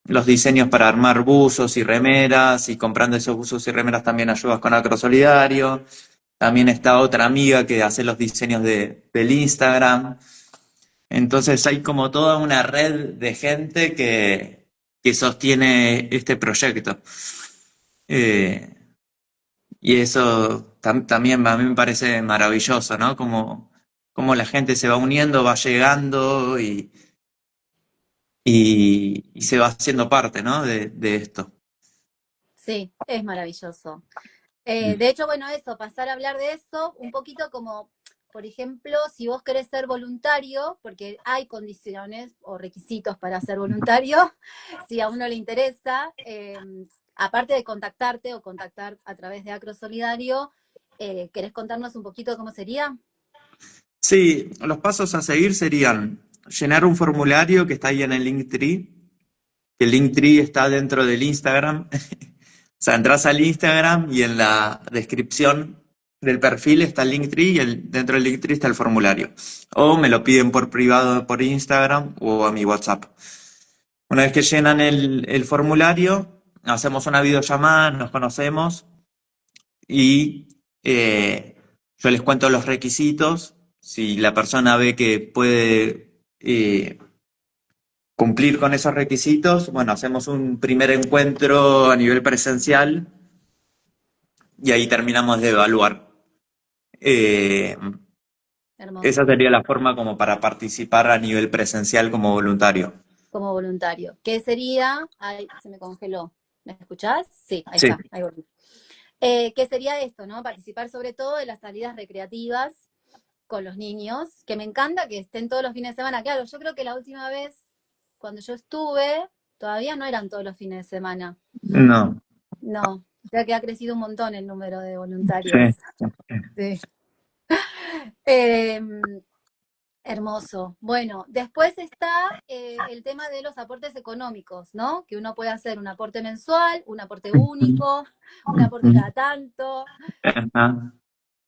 los diseños para armar buzos y remeras, y comprando esos buzos y remeras también ayudas con Acrosolidario. También está otra amiga que hace los diseños del Instagram. Entonces hay como toda una red de gente que sostiene este proyecto. Eh, y eso también a mí me parece maravilloso, ¿no? Como la gente se va uniendo, va llegando y se va haciendo parte, ¿no? De esto. Sí, es maravilloso. De hecho, bueno, eso, pasar a hablar de eso, un poquito como, por ejemplo, si vos querés ser voluntario, porque hay condiciones o requisitos para ser voluntario, si a uno le interesa, aparte de contactarte o contactar a través de Acro Solidario, ¿querés contarnos un poquito cómo sería? Sí, los pasos a seguir serían llenar un formulario que está ahí en el Linktree, que el Linktree está dentro del Instagram. O sea, entras al Instagram y en la descripción del perfil está el Linktree y dentro del Linktree está el formulario. O me lo piden por privado por Instagram o a mi WhatsApp. Una vez que llenan el formulario, hacemos una videollamada, nos conocemos y yo les cuento los requisitos. Si la persona ve que puede cumplir con esos requisitos, bueno, hacemos un primer encuentro a nivel presencial y ahí terminamos de evaluar. Eh, Esa Hermoso, sería la forma como para participar a nivel presencial como voluntario. como voluntario. ¿Qué sería? Ay, se me congeló. ¿Me escuchás? Sí, ahí Sí, está, ahí volví. ¿Qué sería esto, no? Participar sobre todo de las salidas recreativas con los niños, que me encanta que estén todos los fines de semana. Claro, yo creo que la última vez, cuando yo estuve, todavía no eran todos los fines de semana. no, No, o sea que ha crecido un montón el número de voluntarios. sí. Sí. Eh, Hermoso. Bueno, después está el tema de los aportes económicos, ¿no? Que uno puede hacer un aporte mensual, un aporte único, un aporte cada tanto. Ajá.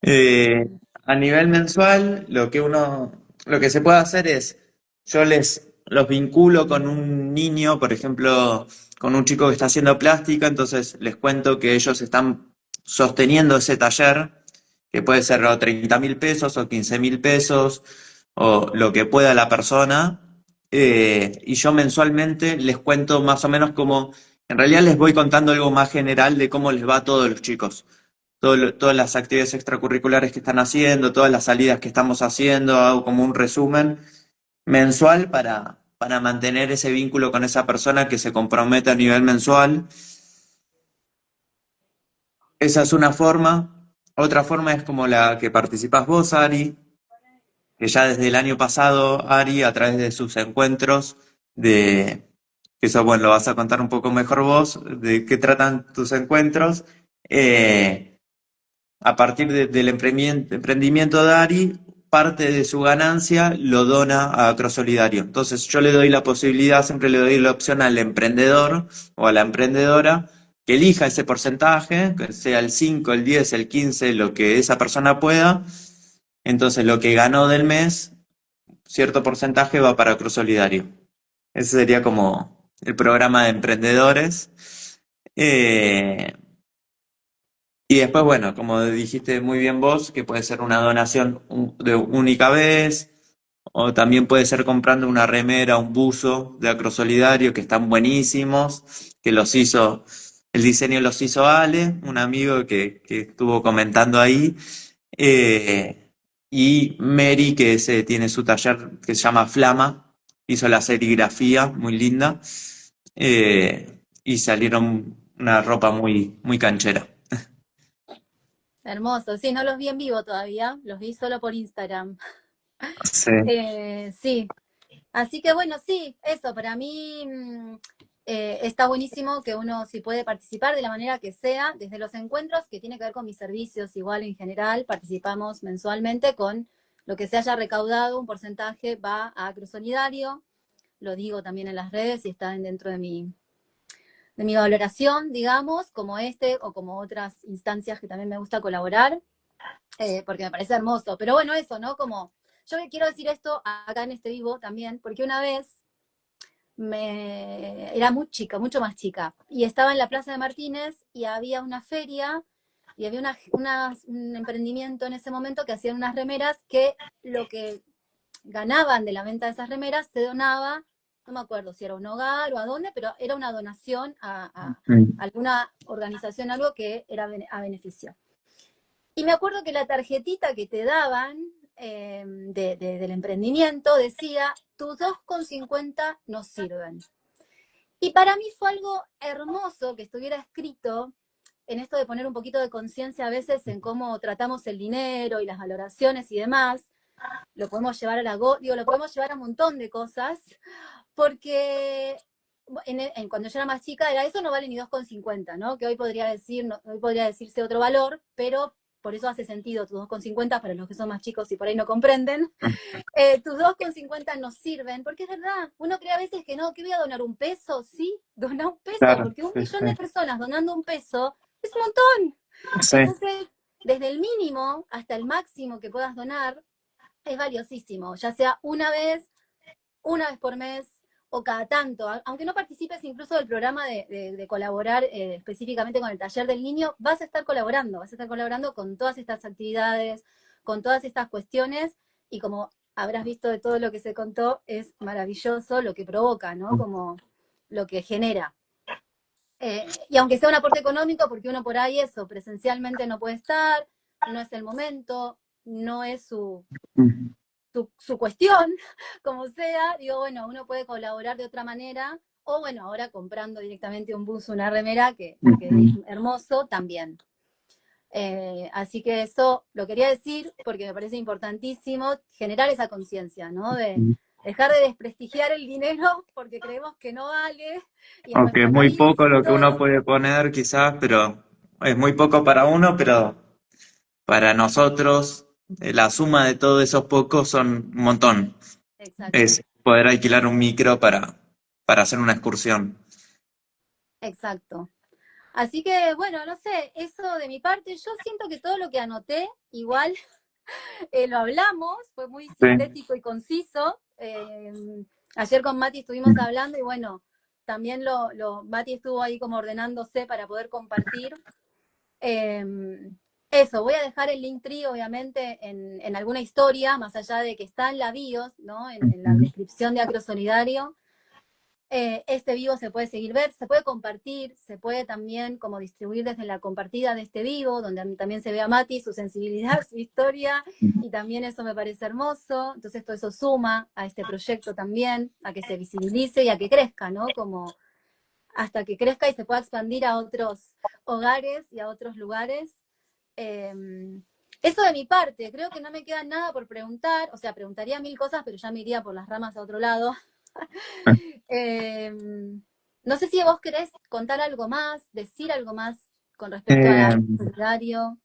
Eh, A nivel mensual, lo que se puede hacer es, yo los vinculo con un niño, por ejemplo, con un chico que está haciendo plástica, entonces les cuento que ellos están sosteniendo ese taller, que puede ser o 30.000 pesos o 15.000 pesos, o lo que pueda la persona, y yo mensualmente les cuento más o menos cómo, en realidad les voy contando algo más general de cómo les va a todos los chicos todas las actividades extracurriculares que están haciendo, todas las salidas que estamos haciendo, hago como un resumen mensual para mantener ese vínculo con esa persona que se compromete a nivel mensual. Esa es una forma. Otra forma es como la que participás vos, Ari, que ya desde el año pasado, Ari, a través de sus encuentros, que eso, bueno, lo vas a contar un poco mejor vos, de qué tratan tus encuentros, a partir del emprendimiento de Ari, parte de su ganancia lo dona a Acrosolidario. Entonces yo le doy la posibilidad, siempre le doy la opción al emprendedor o a la emprendedora que elija ese porcentaje, que sea el 5, el 10, el 15, lo que esa persona pueda. Entonces lo que ganó del mes, cierto porcentaje va para Acrosolidario. Ese sería como el programa de emprendedores. Eh, y después, bueno, como dijiste muy bien vos, que puede ser una donación de única vez, o también puede ser comprando una remera, un buzo de Acrosolidario, que están buenísimos, que el diseño los hizo Ale, un amigo que estuvo comentando ahí, y Mary, tiene su taller que se llama Flama, hizo la serigrafía, muy linda, y salieron una ropa muy, muy canchera. Hermoso. Sí, no los vi en vivo todavía, los vi solo por Instagram. Sí. Sí, así que bueno, sí, eso, para mí está buenísimo que uno, si puede participar de la manera que sea, desde los encuentros, que tiene que ver con mis servicios, igual en general, participamos mensualmente con lo que se haya recaudado, un porcentaje va a Acro Solidario, lo digo también en las redes y está dentro de mi valoración, digamos, como este o como otras instancias que también me gusta colaborar, porque me parece hermoso. Pero bueno, eso, ¿no? Como yo quiero decir esto acá en este vivo también, porque una vez era muy chica, mucho más chica, y estaba en la Plaza de Martínez y había una feria y había un emprendimiento en ese momento que hacían unas remeras que lo que ganaban de la venta de esas remeras se donaba, no me acuerdo si era un hogar o a dónde, pero era una donación a alguna organización, algo que era a beneficio. Y me acuerdo que la tarjetita que te daban del emprendimiento decía, tus 2,50 nos sirven. Y para mí fue algo hermoso que estuviera escrito en esto de poner un poquito de conciencia a veces en cómo tratamos el dinero y las valoraciones y demás. Lo podemos llevar a lo podemos llevar a un montón de cosas, porque cuando yo era más chica era eso no vale ni 2,50, ¿no? Que hoy podría decirse otro valor, pero por eso hace sentido tus 2,50 para los que son más chicos y por ahí no comprenden. Tus 2,50 nos sirven, porque es verdad, uno cree a veces que no, que voy a donar un peso, sí, dona un peso, Claro, porque un sí, millón sí. de personas donando un peso es un montón. Sí, Entonces, desde el mínimo hasta el máximo que puedas donar, es valiosísimo, ya sea una vez por mes o cada tanto, aunque no participes incluso del programa de colaborar específicamente con el taller del niño, vas a estar colaborando con todas estas actividades, con todas estas cuestiones, y como habrás visto de todo lo que se contó, es maravilloso lo que provoca, ¿no? Como lo que genera. Y aunque sea un aporte económico, porque uno por ahí eso, presencialmente no puede estar, no es el momento, no es su cuestión, como sea, digo, bueno, uno puede colaborar de otra manera, o bueno, ahora comprando directamente un bus, una remera, que es hermoso también. Así que eso lo quería decir porque me parece importantísimo generar esa conciencia, ¿no? De dejar de desprestigiar el dinero porque creemos que no vale, y en aunque es nuestro muy país poco lo que uno todo, puede poner quizás, pero es muy poco para uno, pero para nosotros la suma de todos esos pocos son un montón. exacto, Es poder alquilar un micro para hacer una excursión. exacto. Así que, bueno, no sé, eso de mi parte, yo siento que todo lo que anoté, igual lo hablamos, fue muy Sí. sintético y conciso. Ayer con Mati estuvimos hablando y bueno, también Mati estuvo ahí como ordenándose para poder compartir. Eh, Eso, voy a dejar el Linktree obviamente en alguna historia, más allá de que está en la bios, ¿no? En la descripción de Acro Solidario. Este vivo se puede seguir ver, se puede compartir, se puede también como distribuir desde la compartida de este vivo, donde también se ve a Mati, su sensibilidad, su historia, y también eso me parece hermoso. Entonces todo eso suma a este proyecto también, a que se visibilice y a que crezca, ¿no? Como hasta que crezca y se pueda expandir a otros hogares y a otros lugares. Eh, Eso de mi parte, creo que no me queda nada por preguntar, o sea, preguntaría 1000 cosas, pero ya me iría por las ramas a otro lado. No sé si vos querés contar algo más, decir algo más con respecto a Eh, Acto Solidario.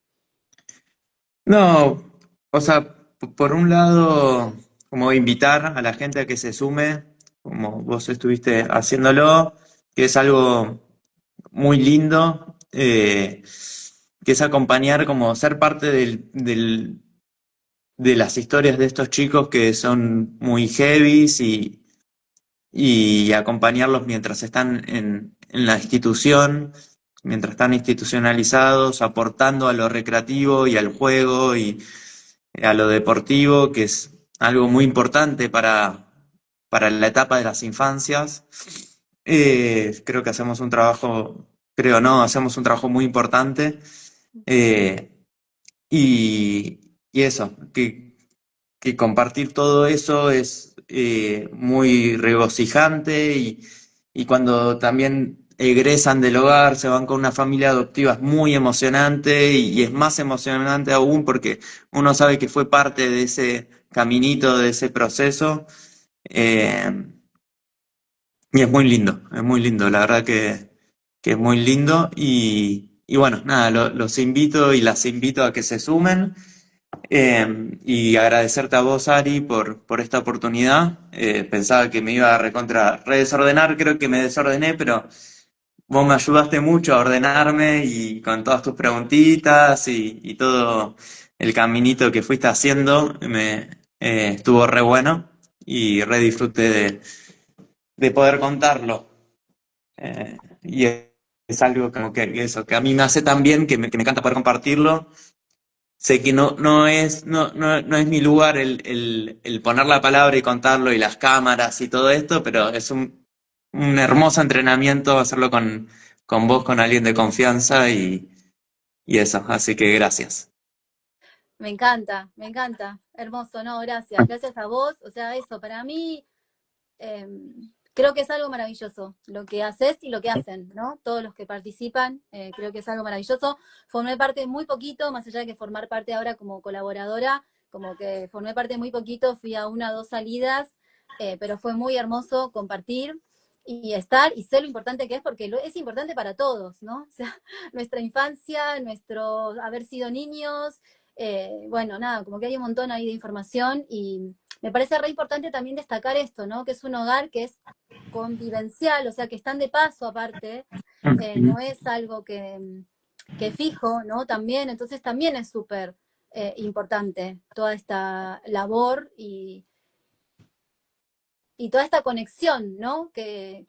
no, o sea, por un lado, como invitar a la gente a que se sume, como vos estuviste haciéndolo, que es algo muy lindo, que es acompañar, como ser parte de las historias de estos chicos que son muy heavies y acompañarlos mientras están en la institución, mientras están institucionalizados, aportando a lo recreativo y al juego y a lo deportivo, que es algo muy importante para la etapa de las infancias. Creo que hacemos un trabajo, creo no, hacemos un trabajo muy importante. eh, y eso, que compartir todo eso es muy regocijante y cuando también egresan del hogar, se van con una familia adoptiva, es muy emocionante y es más emocionante aún porque uno sabe que fue parte de ese caminito, de ese proceso. Eh, Y es muy lindo, la verdad que es muy lindo. Y bueno, nada, los invito y las invito a que se sumen. Y agradecerte a vos, Ari, por esta oportunidad. Pensaba que me iba a redesordenar, creo que me desordené, pero vos me ayudaste mucho a ordenarme y con todas tus preguntitas y todo el caminito que fuiste haciendo, estuvo re bueno y re disfruté de poder contarlo. Y es algo como que eso, que a mí me hace tan bien que me encanta poder compartirlo. Sé que no es mi lugar el poner la palabra y contarlo y las cámaras y todo esto, pero es un hermoso entrenamiento hacerlo con vos, con alguien de confianza y eso. Así que gracias. Me encanta, hermoso, no, gracias, gracias a vos, o sea, eso, para mí eh, creo que es algo maravilloso lo que haces y lo que hacen, ¿no? Todos los que participan, creo que es algo maravilloso. Formé parte muy poquito, más allá de que formar parte ahora como colaboradora, como que formé parte muy poquito, fui a una o dos salidas, pero fue muy hermoso compartir y estar y sé lo importante que es porque es importante para todos, ¿no? O sea, nuestra infancia, nuestro haber sido niños, bueno, nada, como que hay un montón ahí de información y me parece re importante también destacar esto, ¿no? Que es un hogar que es convivencial, o sea, que están de paso aparte, no es algo que fijo, ¿no? También, entonces también es súper importante toda esta labor y toda esta conexión, ¿no? Que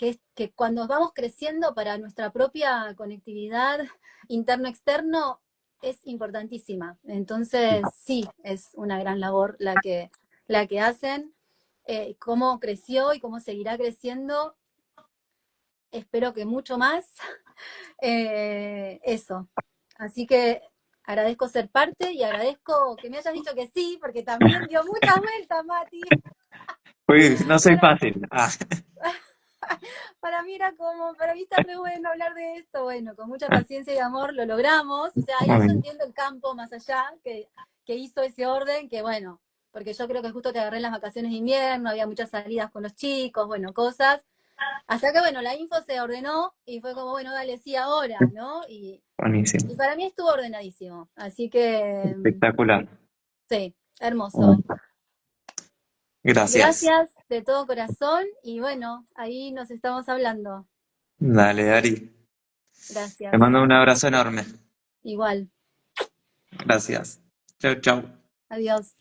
cuando vamos creciendo para nuestra propia conectividad interno-externo es importantísima. Entonces, sí, es una gran labor la que hacen. Cómo creció y cómo seguirá creciendo, espero que mucho más. Eso. Así que agradezco ser parte y agradezco que me hayas dicho que sí, porque también dio muchas vueltas, Mati. Uy, no soy Para, fácil. Ah, para mí era como, para mí está re bueno hablar de esto. Bueno, con mucha paciencia y amor lo logramos. O sea, ahí yo muy entiendo el campo más allá que hizo ese orden, que bueno, porque yo creo que justo te agarré en las vacaciones de invierno, había muchas salidas con los chicos, bueno, cosas. Hasta que, bueno, la info se ordenó y fue como, bueno, dale, sí, ahora, ¿no? buenísimo. Y para mí estuvo ordenadísimo. Así que, Espectacular. sí, Bueno, hermoso. gracias. Gracias de todo corazón y bueno, ahí nos estamos hablando. Dale, Ari. Te Gracias. mando un abrazo enorme. Igual. Gracias. Chau, chau. Adiós.